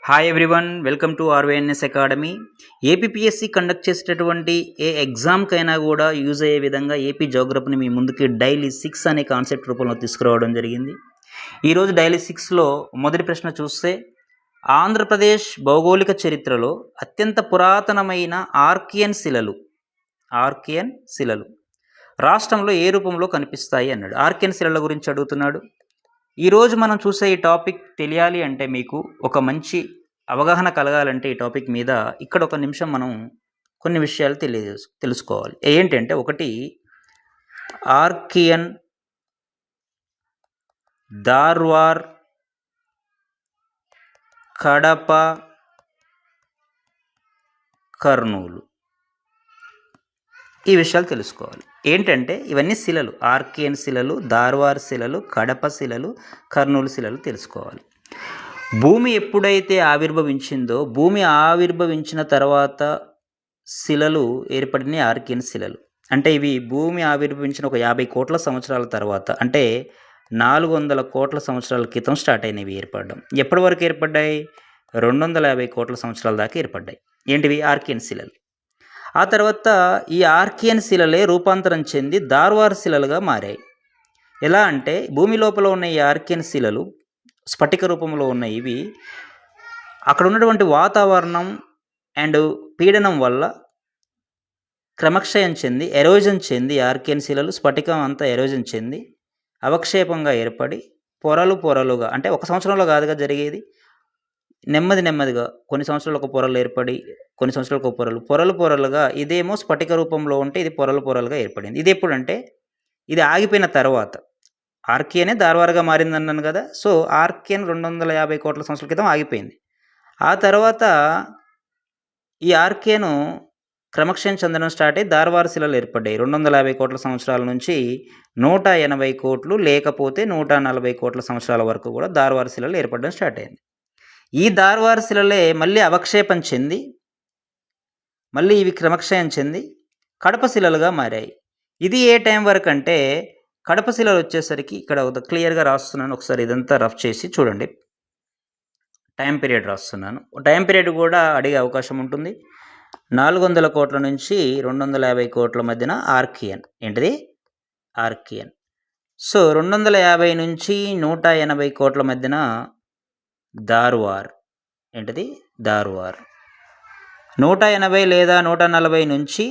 Hi everyone, welcome to RYNS academy. APPSC conduct చేసేటటువంటి ఏ ఎగ్జామ్కైనా కూడా యూజ్ అయ్యే విధంగా ఏపీ జోగ్రఫీని మీ ముందుకి డైలీ 6 అనే కాన్సెప్ట్ రూపంలో తీసుకురావడం జరిగింది. ఈరోజు డైలీ 6లో మొదటి ప్రశ్న చూస్తే, ఆంధ్రప్రదేశ్ భౌగోళిక చరిత్రలో అత్యంత పురాతనమైన ఆర్కియన్ శిలలు రాష్ట్రంలో ఏ రూపంలో కనిపిస్తాయి అన్నాడు. ఆర్కియన్ శిలల గురించి అడుగుతున్నాడు. ఈరోజు మనం చూసే ఈ టాపిక్ తెలియాలి అంటే, మీకు ఒక మంచి అవగాహన కలగాలంటే ఈ టాపిక్ మీద ఇక్కడ ఒక నిమిషం మనం కొన్ని విషయాలు తెలుసుకోవాలి. ఏంటంటే, ఒకటి, ఆర్కియన్, ధార్వార్, కడప, కర్నూలు, ఈ విషయాలు తెలుసుకోవాలి. ఏంటంటే ఇవన్నీ శిలలు, ఆర్కియన్ శిలలు, ధార్వార్ శిలలు, కడప శిలలు, కర్నూలు శిలలు తెలుసుకోవాలి. భూమి ఎప్పుడైతే ఆవిర్భవించిందో, భూమి ఆవిర్భవించిన తర్వాత శిలలు ఏర్పడినాయి ఆర్కియన్ శిలలు. అంటే ఇవి భూమి ఆవిర్భవించిన ఒక 50 కోట్ల సంవత్సరాల తర్వాత, అంటే 400 కోట్ల సంవత్సరాల క్రితం స్టార్ట్ అయినవి ఏర్పడడం. ఎప్పటి వరకు ఏర్పడ్డాయి? 250 కోట్ల సంవత్సరాల దాకా ఏర్పడ్డాయి. ఏంటివి? ఆర్కియన్ శిలలు. ఆ తర్వాత ఈ ఆర్కియన్ శిలలే రూపాంతరం చెంది ధార్వార్ శిలలుగా మారాయి. ఎలా అంటే, భూమి లోపల ఉన్న ఈ ఆర్కియన్ శిలలు స్ఫటిక రూపంలో ఉన్న ఇవి అక్కడ ఉన్నటువంటి వాతావరణం అండ్ పీడనం వల్ల క్రమక్షయం చెంది, ఎరోజన్ చెంది, ఆర్కియన్ శిలలు స్ఫటికం అంతా ఎరోజన్ చెంది అవక్షేపంగా ఏర్పడి పొరలుగా, అంటే ఒక సంవత్సరంలో కాదుగా జరిగేది, నెమ్మదిగా కొన్ని సంవత్సరాలు ఒక పొరలు ఏర్పడి, కొన్ని సంవత్సరాలకు ఒక పొరలుగా, ఇదేమో స్ఫటిక రూపంలో ఉంటే ఇది పొరలుగా ఏర్పడింది. ఇది ఎప్పుడంటే, ఇది ఆగిపోయిన తర్వాత, ఆర్కియనే ధార్వార్గా మారిందన్నాను కదా. సో ఆర్కియన్ 250 కోట్ల సంవత్సరాల క్రితం ఆగిపోయింది. ఆ తర్వాత ఈ ఆర్కియను క్రమక్షయం చెందడం స్టార్ట్ అయ్యి ధార్వార్ శిలలు ఏర్పడ్డాయి. 250 కోట్ల సంవత్సరాల నుంచి 180 కోట్లు లేకపోతే 140 కోట్ల సంవత్సరాల వరకు కూడా ధార్వార్ శిలలు ఏర్పడడం స్టార్ట్ అయింది. ఈ ధార్వార్ శిలలే మళ్ళీ అవక్షేపం చెంది, మళ్ళీ ఇవి క్రమక్షయం చెంది కడప శిలలుగా మారాయి. ఇది ఏ టైం వరకు అంటే, కడప శిలలు వచ్చేసరికి ఇక్కడ క్లియర్గా రాస్తున్నాను, ఒకసారి ఇదంతా రఫ్ చేసి చూడండి. టైం పీరియడ్ రాస్తున్నాను. టైం పీరియడ్ కూడా అడిగే అవకాశం ఉంటుంది. 400 కోట్ల నుంచి 250 కోట్ల మధ్యన ఆర్కియన్. ఏంటిది? ఆర్కియన్. సో 250 నుంచి 180 కోట్ల మధ్యన ధార్వార్. ఏంటిది? ధార్వార్. 180 లేదా 140 నుంచి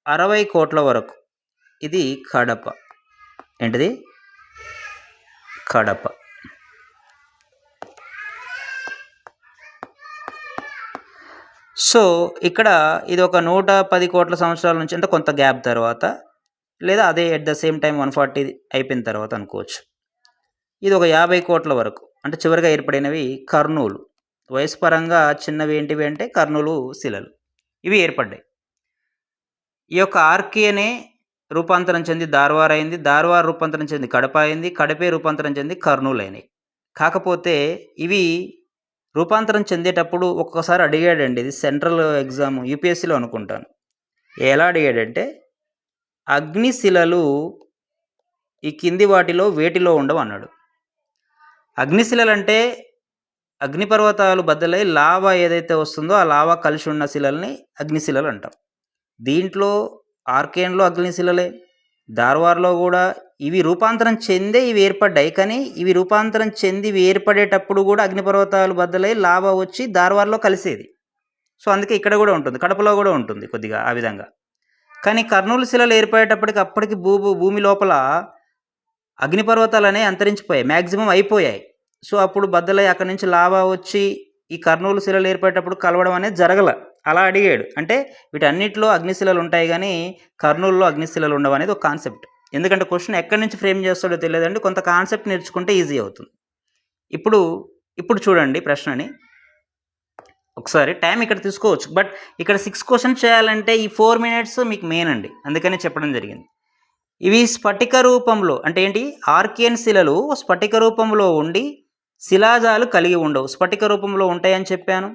60 కోట్ల వరకు ఇది కడప. ఏంటిది? కడప. సో ఇక్కడ ఇది ఒక 110 కోట్ల సంవత్సరాల నుంచి, అంటే కొంత గ్యాప్ తర్వాత, లేదా అదే ఎట్ ద సేమ్ టైం 140 అయిపోయిన తర్వాత అనుకోవచ్చు. ఇది ఒక 50 కోట్ల వరకు, అంటే చివరిగా ఏర్పడినవి కర్నూలు. వయసు పరంగా చిన్నవి ఏంటివి అంటే కర్నూలు శిలలు, ఇవి ఏర్పడ్డాయి. ఈ యొక్క ఆర్కియనే రూపాంతరం చెంది ధార్వార్ అయింది, ధార్వార్ రూపాంతరం చెంది కడప అయింది, కడపే రూపాంతరం చెంది కర్నూలు అయినాయి. కాకపోతే ఇవి రూపాంతరం చెందేటప్పుడు ఒక్కొక్కసారి అడిగాడండి, ఇది సెంట్రల్ ఎగ్జామ్ యూపీఎస్సీలో అనుకుంటాను. ఎలా అడిగాడంటే, అగ్నిశిలలు ఈ కింది వాటిలో వేటిలో ఉండవు అన్నాడు. అగ్నిశిలలు అంటే అగ్నిపర్వతాలు బద్దలై లావా ఏదైతే వస్తుందో ఆ లావా కలిసి ఉన్న శిలల్ని అగ్నిశిలలు అంటాం. దీంట్లో ఆర్కియన్లో అగ్నిశిలలే, ధార్వార్లో కూడా ఇవి రూపాంతరం చెందే ఇవి ఏర్పడ్డాయి. కానీ ఇవి రూపాంతరం చెంది ఇవి ఏర్పడేటప్పుడు కూడా అగ్నిపర్వతాలు బద్దలై లావా వచ్చి ధార్వార్లో కలిసేది. సో అందుకే ఇక్కడ కూడా ఉంటుంది, కడపలో కూడా ఉంటుంది కొద్దిగా ఆ విధంగా. కానీ కర్నూలు శిలలు ఏర్పడేటప్పటికి అప్పటికి భూమి లోపల అగ్నిపర్వతాలు అనేవి అంతరించిపోయాయి, మ్యాక్సిమం అయిపోయాయి. సో అప్పుడు బద్దలై అక్కడి నుంచి లావా వచ్చి ఈ కర్నూలు శిలలు ఏర్పడేటప్పుడు కలవడం అనేది జరగల. అలా అడిగాడు. అంటే వీటన్నిటిలో అగ్నిశిలలు ఉంటాయి కానీ కర్నూలులో అగ్నిశిలలు ఉండవు అనేది ఒక కాన్సెప్ట్. ఎందుకంటే క్వశ్చన్ ఎక్కడి నుంచి ఫ్రేమ్ చేస్తాడో తెలియదండి, కొంత కాన్సెప్ట్ నేర్చుకుంటే ఈజీ అవుతుంది. ఇప్పుడు చూడండి ప్రశ్నని ఒకసారి. టైం ఇక్కడ తీసుకోవచ్చు, బట్ ఇక్కడ 6 క్వశ్చన్స్ చేయాలంటే ఈ 4 minutes మీకు మెయిన్ అండి, అందుకని చెప్పడం జరిగింది. ఇవి స్ఫటిక రూపంలో, అంటే ఏంటి, ఆర్కియన్ శిలలు స్ఫటిక రూపంలో ఉండి శిలాజాలు కలిగి ఉండవు. స్ఫటిక రూపంలో ఉంటాయని చెప్పాను,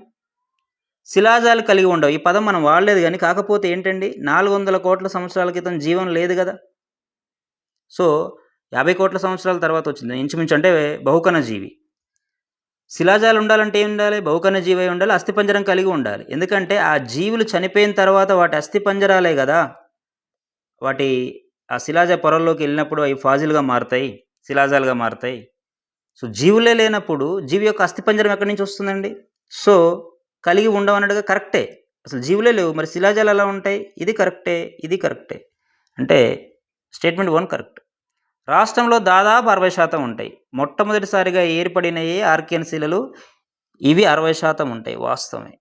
శిలాజాలు కలిగి ఉండవు. ఈ పదం మనం వాడలేదు కానీ, కాకపోతే ఏంటండి, 400 కోట్ల సంవత్సరాల క్రితం జీవం లేదు కదా. సో 50 కోట్ల సంవత్సరాల తర్వాత వచ్చింది ఇంచుమించు, అంటే బహుకణ జీవి. శిలాజాలు ఉండాలంటే ఏం ఉండాలి? బహుకణ జీవి అయి ఉండాలి, అస్థిపంజరం కలిగి ఉండాలి. ఎందుకంటే ఆ జీవులు చనిపోయిన తర్వాత వాటి అస్థిపంజరాలే కదా వాటి ఆ శిలాజ పొరల్లోకి వెళ్ళినప్పుడు అవి ఫాజిల్గా మారుతాయి, శిలాజాలుగా మారుతాయి. సో జీవులే లేనప్పుడు జీవి యొక్క అస్థిపంజరం ఎక్కడి నుంచి వస్తుందండి? సో కలిగి ఉండవన్నట్టుగా కరెక్టే. అసలు జీవులే లేవు, మరి శిలాజాలు ఎలా ఉంటాయి? ఇది కరెక్టే, ఇది కరెక్టే. అంటే స్టేట్మెంట్ 1 కరెక్ట్. రాష్ట్రంలో దాదాపు 60% ఉంటాయి. మొట్టమొదటిసారిగా ఏర్పడినయే ఆర్కియన్ శిలలు. ఇవి 60% ఉంటాయి, వాస్తవమే.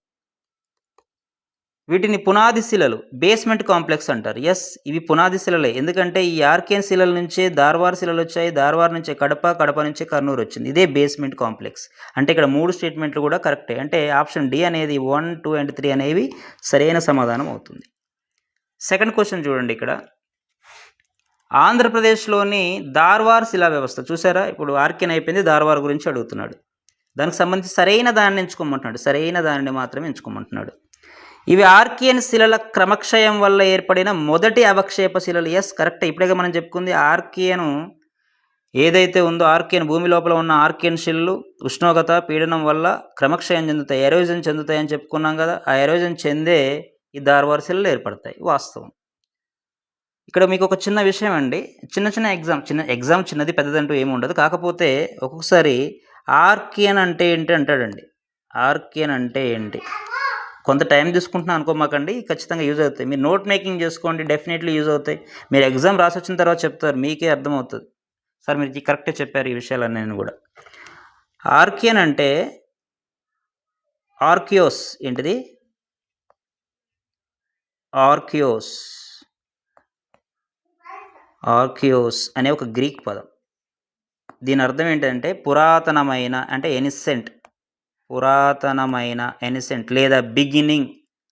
వీటిని పునాది శిలలు, బేస్మెంట్ కాంప్లెక్స్ అంటారు. ఎస్, ఇవి పునాది శిలలే. ఎందుకంటే ఈ ఆర్కియన్ శిలల నుంచే దార్వార్ శిలలు వచ్చాయి, దార్వార్ నుంచే కడప, కడప నుంచే కర్నూలు వచ్చింది. ఇదే బేస్మెంట్ కాంప్లెక్స్. అంటే ఇక్కడ 3 స్టేట్మెంట్లు కూడా కరెక్టే. అంటే ఆప్షన్ డి అనేది 1, 2 అండ్ 3 అనేవి సరైన సమాధానం అవుతుంది. సెకండ్ క్వశ్చన్ చూడండి. ఇక్కడ ఆంధ్రప్రదేశ్లోని దార్వార్ శిలా వ్యవస్థ చూసారా? ఇప్పుడు ఆర్కియన్ అయిపోయింది, దార్వార్ గురించి అడుగుతున్నాడు. దానికి సంబంధించి సరైన దాన్ని ఎంచుకోమంటున్నాడు, సరైన దానిని మాత్రమే ఎంచుకోమంటున్నాడు. ఇవి ఆర్కియన్ శిలల క్రమక్షయం వల్ల ఏర్పడిన మొదటి అవక్షేప శిలలు. Yes, correct. ఇప్పుడే మనం చెప్పుకుంది ఆర్కియన్ ఏదైతే ఉందో, ఆర్కియన్ భూమి లోపల ఉన్న ఆర్కియన్ శిలలు ఉష్ణోగ్రత పీడనం వల్ల క్రమక్షయం చెందుతాయి, ఎరోజన్ చెందుతాయి అని చెప్పుకున్నాం కదా. ఆ ఎరోజన్ చెందే ఈ దార్వార్ శిలలు ఏర్పడతాయి, వాస్తవం. ఇక్కడ మీకు ఒక చిన్న విషయం అండి, చిన్న ఎగ్జామ్ చిన్నది పెద్దదంటూ ఏమి ఉండదు. కాకపోతే ఒక్కొక్కసారి ఆర్కియన్ అంటే ఏంటి అంటాడండి. ఆర్కియన్ అంటే ఏంటి? కొంత టైం తీసుకుంటున్నా అనుకోమాకండి, ఖచ్చితంగా యూజ్ అవుతాయి. మీరు నోట్ మేకింగ్ చేసుకోండి, డెఫినెట్లీ యూజ్ అవుతాయి. మీరు ఎగ్జామ్ రాసి వచ్చిన తర్వాత చెప్తారు, మీకే అర్థమవుతుంది. సార్ మీరు కరెక్టే చెప్పారు ఈ విషయాలన్నీ. నేను కూడా ఆర్కియన్ అంటే ఆర్కియోస్, ఏంటిది? ఆర్కియోస్ అనే ఒక గ్రీక్ పదం. దీని అర్థం ఏంటంటే పురాతనమైన, అంటే ఎనిసెంట్, పురాతనమైన, ఎనిసెంట్ లేదా బిగినింగ్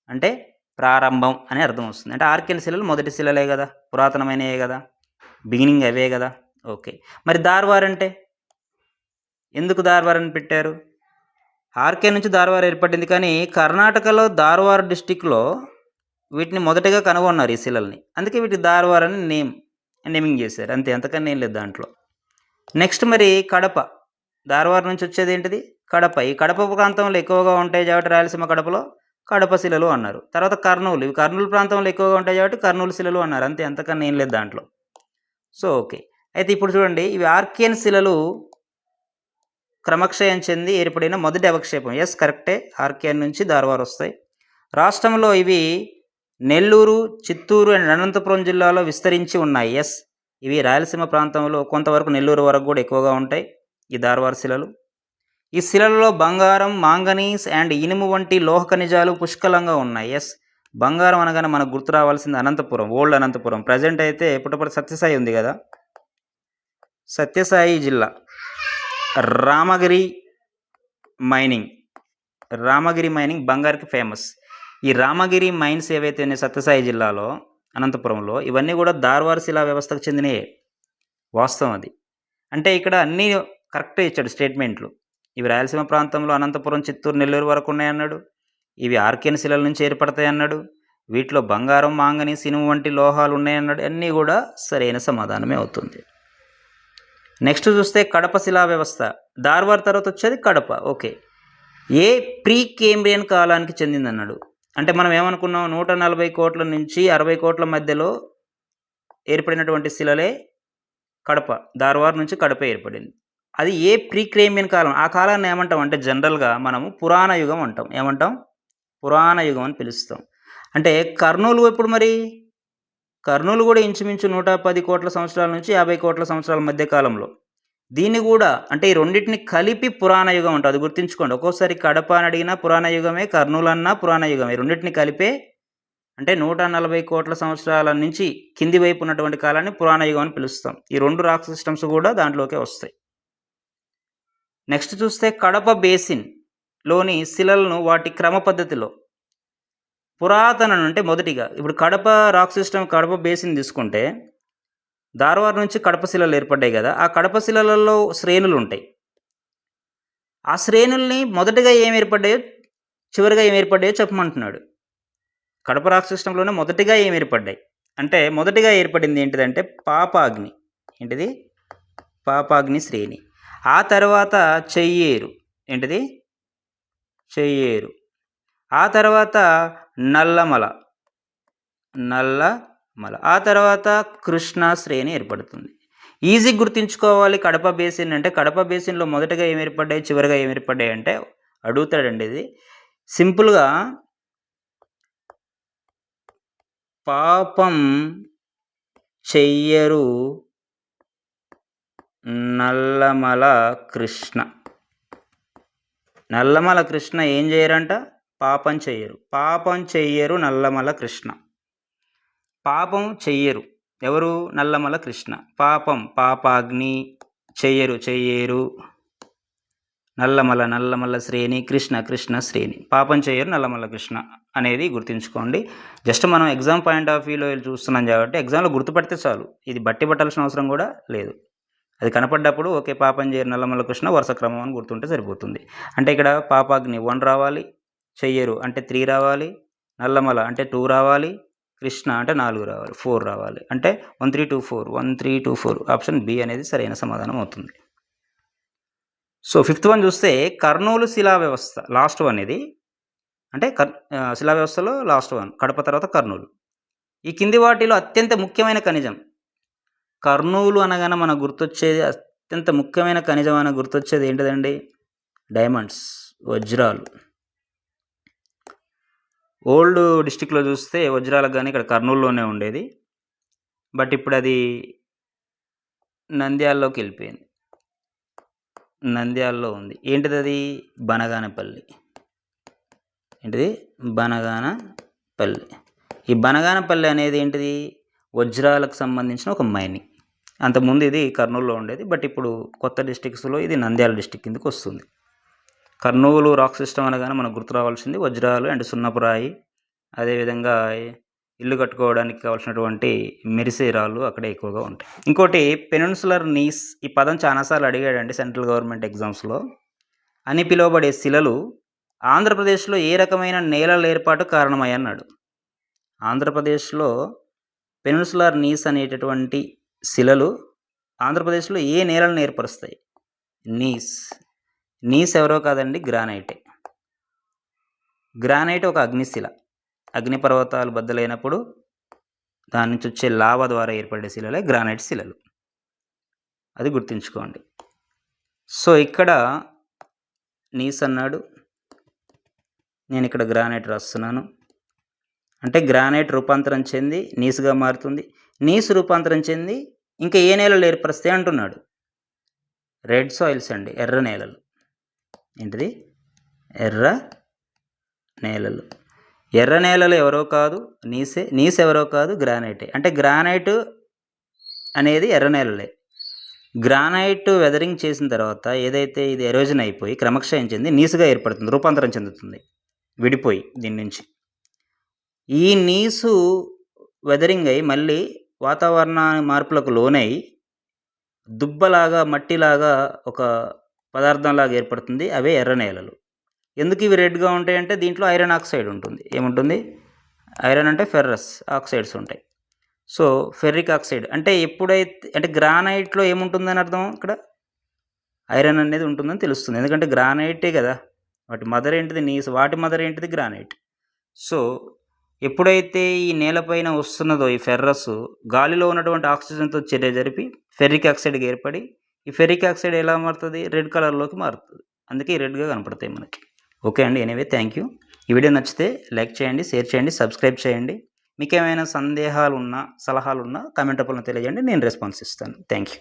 అంటే ప్రారంభం అని అర్థం వస్తుంది. అంటే ఆర్కియన్ శిలలు మొదటి శిలలే కదా, పురాతనమైనవే కదా, బిగినింగ్ అవే కదా. ఓకే, మరి దార్వార్ అంటే ఎందుకు దార్వార్ అని పెట్టారు? ఆర్కియన్ నుంచి దార్వార్ ఏర్పడింది, కానీ కర్ణాటకలో దార్వార్ డిస్టిక్లో వీటిని మొదటగా కనుగొన్నారు ఈ శిలల్ని, అందుకే వీటి దార్వార్ అని నేమింగ్ చేశారు, అంతే, అంతకన్నా ఏం లేదు దాంట్లో. నెక్స్ట్ మరి కడప, దార్వార్ నుంచి వచ్చేది ఏంటిది? కడప. ఈ కడప ప్రాంతంలో ఎక్కువగా ఉంటాయి కాబట్టి రాయలసీమ కడపలో కడప శిలలు అన్నారు. తర్వాత కర్నూలు, ఇవి కర్నూలు ప్రాంతంలో ఎక్కువగా ఉంటాయి కాబట్టి కర్నూలు శిలలు అన్నారు, అంతే, అంతకన్నా ఏం లేదు దాంట్లో. సో ఓకే, అయితే ఇప్పుడు చూడండి, ఇవి ఆర్కియన్ శిలలు క్రమక్షయం చెంది ఏర్పడిన మొదటి అవక్షేపం. ఎస్, కరెక్టే, ఆర్కియన్ నుంచి దార్వార్ వస్తాయి. రాష్ట్రంలో ఇవి నెల్లూరు, చిత్తూరు అండ్ అనంతపురం జిల్లాలో విస్తరించి ఉన్నాయి. ఎస్, ఇవి రాయలసీమ ప్రాంతంలో కొంతవరకు నెల్లూరు వరకు కూడా ఎక్కువగా ఉంటాయి ఈ దార్వార్ శిలలు. ఈ శిలలలో బంగారం, మాంగనీస్ అండ్ ఇనుము వంటి లోహ ఖనిజాలు పుష్కలంగా ఉన్నాయి. ఎస్, బంగారం అనగానే మనకు గుర్తు రావాల్సింది అనంతపురం, ఓల్డ్ అనంతపురం. ప్రజెంట్ అయితే పుట్టపర్తి సత్యసాయి ఉంది కదా, సత్యసాయి జిల్లా రామగిరి మైనింగ్ బంగారుకి ఫేమస్. ఈ రామగిరి మైన్స్ ఏవైతే ఉన్నాయి సత్యసాయి జిల్లాలో, అనంతపురంలో, ఇవన్నీ కూడా దార్వార్ శిలా వ్యవస్థకు చెందినవే, వాస్తవం అది. అంటే ఇక్కడ అన్నీ కరెక్టే ఇచ్చాడు స్టేట్మెంట్లు. ఇవి రాయలసీమ ప్రాంతంలో అనంతపురం, చిత్తూరు, నెల్లూరు వరకు ఉన్నాయన్నాడు. ఇవి ఆర్కియన్ శిలల నుంచి ఏర్పడతాయి అన్నాడు. వీటిలో బంగారం, మాంగనీస్, ఇనుము వంటి లోహాలు ఉన్నాయన్నాడు. అన్నీ కూడా సరైన సమాధానమే అవుతుంది. నెక్స్ట్ చూస్తే కడప శిలా వ్యవస్థ, దార్వార్ తర్వాత వచ్చేది కడప. ఓకే, ఏ ప్రీ కేంబ్రియన్ కాలానికి చెందిందన్నాడు. అంటే మనం ఏమనుకున్నాం, 140 కోట్ల నుంచి 60 కోట్ల మధ్యలో ఏర్పడినటువంటి శిలలే కడప, దార్వార్ నుంచి కడప ఏర్పడింది. అది ఏ ప్రీ కేంబ్రియన్ కాలం, ఆ కాలాన్ని ఏమంటాం అంటే జనరల్గా మనము పురాణ యుగం అంటాం. ఏమంటాం? పురాణ యుగం అని పిలుస్తాం. అంటే కర్నూలు ఎప్పుడు మరి? కర్నూలు కూడా ఇంచుమించు 110 కోట్ల సంవత్సరాల నుంచి 50 కోట్ల సంవత్సరాల మధ్య కాలంలో. దీన్ని కూడా అంటే ఈ రెండింటిని కలిపి పురాణ యుగం అంటాం, అది గుర్తుంచుకోండి. ఒక్కోసారి కడప అని అడిగినా పురాణ యుగమే, కర్నూలు అన్నా పురాణ యుగమే. రెండింటిని కలిపే అంటే 140 కోట్ల సంవత్సరాల నుంచి కింది వైపు ఉన్నటువంటి కాలాన్ని పురాణ యుగం అని పిలుస్తాం. ఈ 2 రాక్ సిస్టమ్స్ కూడా దాంట్లోకే వస్తాయి. నెక్స్ట్ చూస్తే కడప బేసిన్లోని శిలలను వాటి క్రమ పద్ధతిలో పురాతన అంటే మొదటిగా, ఇప్పుడు Kadapa rock system, Kadapa basin తీసుకుంటే దార్వార్ నుంచి కడప శిలలు ఏర్పడ్డాయి కదా, ఆ కడప శిలలలో శ్రేణులు ఉంటాయి. ఆ శ్రేణుల్ని మొదటగా ఏమి ఏర్పడ్డాయో చివరిగా ఏమి ఏర్పడ్డాయో చెప్పమంటున్నాడు. కడప రాక్ సిస్టంలోనే మొదటిగా ఏమి ఏర్పడ్డాయి అంటే, మొదటిగా ఏర్పడింది ఏంటిదంటే పాపాగ్ని. ఏంటిది? పాపాగ్ని శ్రేణి. ఆ తర్వాత చెయ్యేరు, ఏంటిది చెయ్యేరు. ఆ తర్వాత నల్లమల, ఆ తర్వాత కృష్ణా శ్రేణి ఏర్పడుతుంది. ఈజీగా గుర్తుంచుకోవాలి. కడప బేసిన్ అంటే కడప బేసిన్లో మొదటగా ఏమి ఏర్పడ్డాయి, చివరిగా ఏమి ఏర్పడ్డాయి అంటే అడుగుతాడండి. ఇది సింపుల్గా పాపం చెయ్యరు నల్లమల కృష్ణ. నల్లమల కృష్ణ ఏం చేయరంట? పాపం చెయ్యరు. పాపం చెయ్యరు నల్లమల కృష్ణ. పాపం చెయ్యరు ఎవరు? నల్లమల కృష్ణ. పాపం పాపాగ్ని, చెయ్యరు నల్లమల శ్రేణి, కృష్ణ శ్రేణి. పాపం చెయ్యరు నల్లమల కృష్ణ అనేది గుర్తుంచుకోండి. జస్ట్ మనం ఎగ్జామ్ పాయింట్ ఆఫ్ వ్యూలో చూస్తున్నాం కాబట్టి ఎగ్జామ్లో గుర్తుపడితే చాలు. ఇది బట్టి పట్టాల్సిన అవసరం కూడా లేదు. అది కనపడ్డప్పుడు ఓకే పాపం చేయరు నల్లమల కృష్ణ వరుస క్రమం అని గుర్తుంటే సరిపోతుంది. అంటే ఇక్కడ పాపాగ్ని 1 రావాలి, చెయ్యరు అంటే 3 రావాలి, నల్లమల అంటే 2 రావాలి, కృష్ణ అంటే 4 రావాలి, 4 రావాలి. అంటే 1 3 2 4 1 3 2 4 ఆప్షన్ బి అనేది సరైన సమాధానం అవుతుంది. సో 5th వన్ చూస్తే కర్నూలు శిలా వ్యవస్థ, లాస్ట్ వన్ ఇది. అంటే శిలా వ్యవస్థలో లాస్ట్ వన్, కడప తర్వాత కర్నూలు. ఈ కింది వాటిలో అత్యంత ముఖ్యమైన ఖనిజం. కర్నూలు అనగానే మనకు గుర్తొచ్చేది, అత్యంత ముఖ్యమైన ఖనిజం అని గుర్తొచ్చేది ఏంటిదండి? డైమండ్స్, వజ్రాలు. ఓల్డ్ డిస్టిక్లో చూస్తే వజ్రాలకు కానీ ఇక్కడ కర్నూలులోనే ఉండేది. బట్ ఇప్పుడు అది నంద్యాలలోకి వెళ్ళిపోయింది. నంద్యాలలో ఉంది. ఏంటిది అది? బనగానపల్లి. ఏంటిది? బనగానపల్లి. ఈ బనగానపల్లి అనేది ఏంటిది? వజ్రాలకు సంబంధించిన ఒక మైనింగ్. అంతకుముందు ఇది కర్నూలులో ఉండేది. బట్ ఇప్పుడు కొత్త డిస్టిక్స్లో ఇది నంద్యాల డిస్టిక్ కిందకి వస్తుంది. కర్నూలు రాక్ సిస్టమ్ అనగానే మనకు గుర్తు రావాల్సింది వజ్రాలు అండ్ సున్నపురాయి. అదేవిధంగా ఇల్లు కట్టుకోవడానికి కావాల్సినటువంటి మెరిసే రాళ్ళు అక్కడే ఎక్కువగా ఉంటాయి. ఇంకోటి పెనిన్సులర్ నీస్. ఈ పదం చాలాసార్లు అడిగాడండి సెంట్రల్ గవర్నమెంట్ ఎగ్జామ్స్లో. అని పిలువబడే శిలలు ఆంధ్రప్రదేశ్లో ఏ రకమైన నేలల ఏర్పాటు కారణమయ్యన్నాడు. ఆంధ్రప్రదేశ్లో పెనిన్సులర్ నీస్ అనేటటువంటి శిలలు ఆంధ్రప్రదేశ్లో ఏ నేలను ఏర్పరుస్తాయి? నీస్ ఎవరో కాదండి, గ్రానైటే. గ్రానైట్ ఒక అగ్నిశిల. అగ్నిపర్వతాలు బద్దలైనప్పుడు దాని నుంచి వచ్చే లావా ద్వారా ఏర్పడే శిలలే గ్రానైట్ శిలలు. అది గుర్తుంచుకోండి. సో ఇక్కడ నీస్ అన్నాడు, నేను ఇక్కడ గ్రానైట్ రాస్తున్నాను. అంటే గ్రానైట్ రూపాంతరం చెంది నీసుగా మారుతుంది. నీసు రూపాంతరం చెంది ఇంకా ఏ నేలలు ఏర్పరుస్తాయి అంటున్నాడు? రెడ్ సాయిల్స్ అండి, ఎర్ర నేలలు. ఏంటిది? ఎర్ర నేలలు. ఎర్ర నేలలు ఎవరో కాదు నీస్ ఎవరో కాదు, గ్రానైటే. అంటే గ్రానైట్ అనేది ఎర్ర నేలలే. గ్రానైట్ వెదరింగ్ చేసిన తర్వాత ఏదైతే ఇది ఎరోజన్ అయిపోయి క్రమక్షయం చెంది నీసుగా ఏర్పడుతుంది, రూపాంతరం చెందుతుంది విడిపోయి దీని నుంచి. ఈ నీసు వెదరింగ్ అయి మళ్ళీ వాతావరణ మార్పులకు లోనై దుబ్బలాగా మట్టిలాగా ఒక పదార్థంలాగా ఏర్పడుతుంది. అవే ఎర్ర నేలలు. ఎందుకు ఇవి రెడ్గా ఉంటాయంటే దీంట్లో ఐరన్ ఆక్సైడ్ ఉంటుంది. ఏముంటుంది? ఐరన్ అంటే ఫెర్రస్ ఆక్సైడ్స్ ఉంటాయి. సో ఫెర్రిక్ ఆక్సైడ్ అంటే ఎప్పుడైతే అంటే గ్రానైట్లో ఏముంటుందని అర్థం? ఇక్కడ ఐరన్ అనేది ఉంటుందని తెలుస్తుంది. ఎందుకంటే గ్రానైటే కదా, వాటి మదర్ ఏంటిది? నీస్. వాటి మదర్ ఏంటిది? గ్రానైట్. సో ఎప్పుడైతే ఈ నేలపైన వస్తున్నదో ఈ ఫెర్రస్ గాలిలో ఉన్నటువంటి ఆక్సిజన్తో చర్య జరిపి ఫెర్రిక్ ఆక్సైడ్గా ఏర్పడి ఈ ఫెర్రిక్ ఆక్సైడ్ ఎలా మారుతుంది? రెడ్ కలర్లోకి మారుతుంది. అందుకే ఈ రెడ్గా కనపడతాయి మనకి. ఓకే అండి, ఎనీవే థ్యాంక్ యూ. ఈ వీడియో నచ్చితే లైక్ చేయండి, షేర్ చేయండి, సబ్స్క్రైబ్ చేయండి. మీకు ఏమైనా సందేహాలు ఉన్నా, సలహాలు ఉన్నా కామెంట్ రూపంలో తెలియజేయండి, నేను రెస్పాన్స్ ఇస్తాను. Thank you.